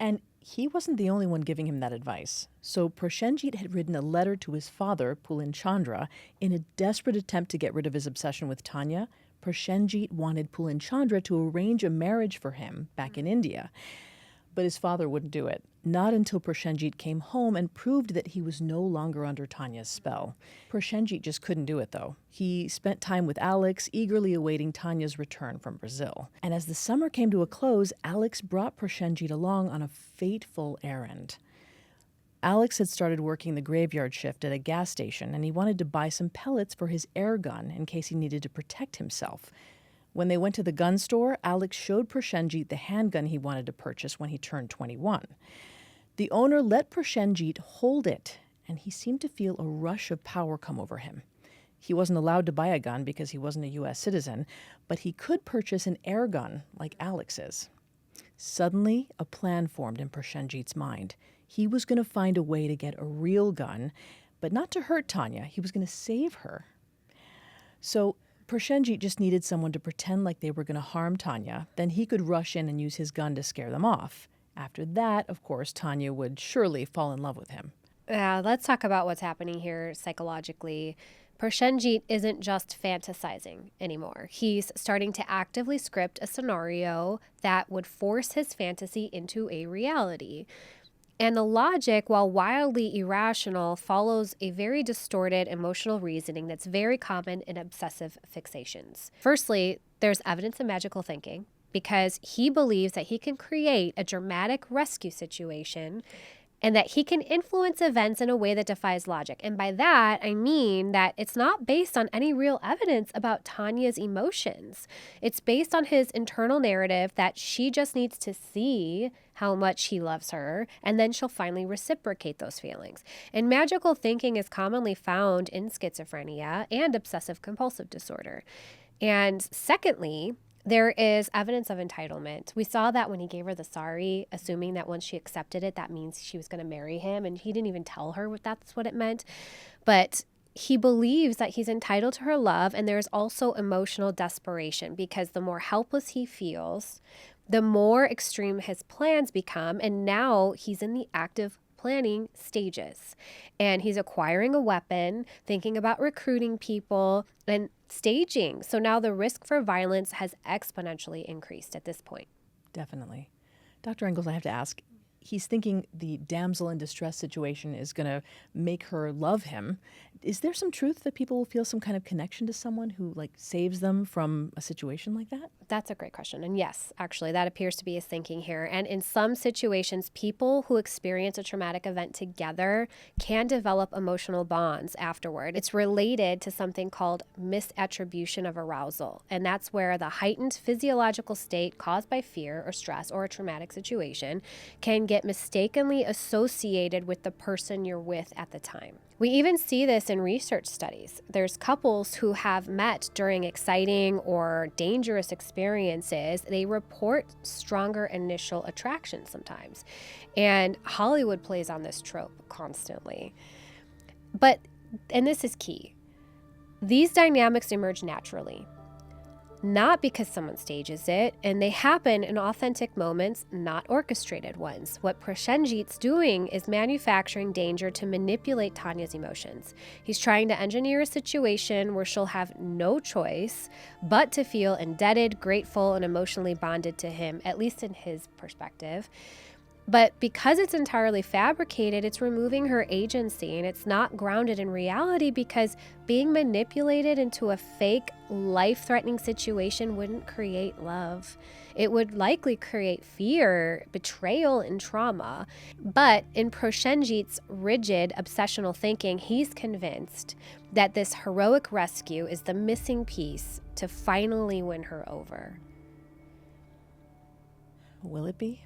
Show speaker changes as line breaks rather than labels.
And he wasn't the only one giving him that advice. So Prosenjit had written a letter to his father, Pulin Chandra, in a desperate attempt to get rid of his obsession with Tanya. Prosenjit wanted Pulin Chandra to arrange a marriage for him back in India. But his father wouldn't do it, not until Prosenjit came home and proved that he was no longer under Tanya's spell. Prosenjit just couldn't do it, though. He spent time with Alex, eagerly awaiting Tanya's return from Brazil. And as the summer came to a close, Alex brought Prosenjit along on a fateful errand. Alex had started working the graveyard shift at a gas station, and he wanted to buy some pellets for his air gun in case he needed to protect himself. When they went to the gun store, Alex showed Prosenjit the handgun he wanted to purchase when he turned 21. The owner let Prosenjit hold it, and he seemed to feel a rush of power come over him. He wasn't allowed to buy a gun because he wasn't a U.S. citizen, but he could purchase an air gun like Alex's. Suddenly, a plan formed in Prosenjit's mind. He was going to find a way to get a real gun, but not to hurt Tanya. He was going to save her. So Prosenjit just needed someone to pretend like they were going to harm Tanya. Then he could rush in and use his gun to scare them off. After that, of course, Tanya would surely fall in love with him.
Let's talk about what's happening here psychologically. Prosenjit isn't just fantasizing anymore. He's starting to actively script a scenario that would force his fantasy into a reality. And the logic, while wildly irrational, follows a very distorted emotional reasoning that's very common in obsessive fixations. Firstly, there's evidence of magical thinking because he believes that he can create a dramatic rescue situation and that he can influence events in a way that defies logic. And by that, I mean that it's not based on any real evidence about Tanya's emotions. It's based on his internal narrative that she just needs to see how much he loves her, and then she'll finally reciprocate those feelings. And magical thinking is commonly found in schizophrenia and obsessive compulsive disorder. And secondly, there is evidence of entitlement. We saw that when he gave her the sari, assuming that once she accepted it, that means she was going to marry him. And he didn't even tell her that's what it meant. But he believes that he's entitled to her love. And there's also emotional desperation because the more helpless he feels, the more extreme his plans become. And now he's in the active planning stages. And he's acquiring a weapon, thinking about recruiting people, and staging. So now the risk for violence has exponentially increased at this point.
Definitely. Dr. Engels, I have to ask, he's thinking the damsel in distress situation is going to make her love him. Is there some truth that people will feel some kind of connection to someone who saves them from a situation like that?
That's a great question. And yes, actually, that appears to be his thinking here. And in some situations, people who experience a traumatic event together can develop emotional bonds afterward. It's related to something called misattribution of arousal. And that's where the heightened physiological state caused by fear or stress or a traumatic situation can get mistakenly associated with the person you're with at the time. We even see this in research studies. There's couples who have met during exciting or dangerous experiences. They report stronger initial attraction sometimes. And Hollywood plays on this trope constantly. And this is key, these dynamics emerge naturally, not because someone stages it, and they happen in authentic moments, not orchestrated ones. What Prosenjit's doing is manufacturing danger to manipulate Tanya's emotions. He's trying to engineer a situation where she'll have no choice but to feel indebted, grateful, and emotionally bonded to him, at least in his perspective. But because it's entirely fabricated, it's removing her agency, and it's not grounded in reality because being manipulated into a fake, life-threatening situation wouldn't create love. It would likely create fear, betrayal, and trauma. But in Prosenjit's rigid, obsessional thinking, he's convinced that this heroic rescue is the missing piece to finally win her over.
Will it be?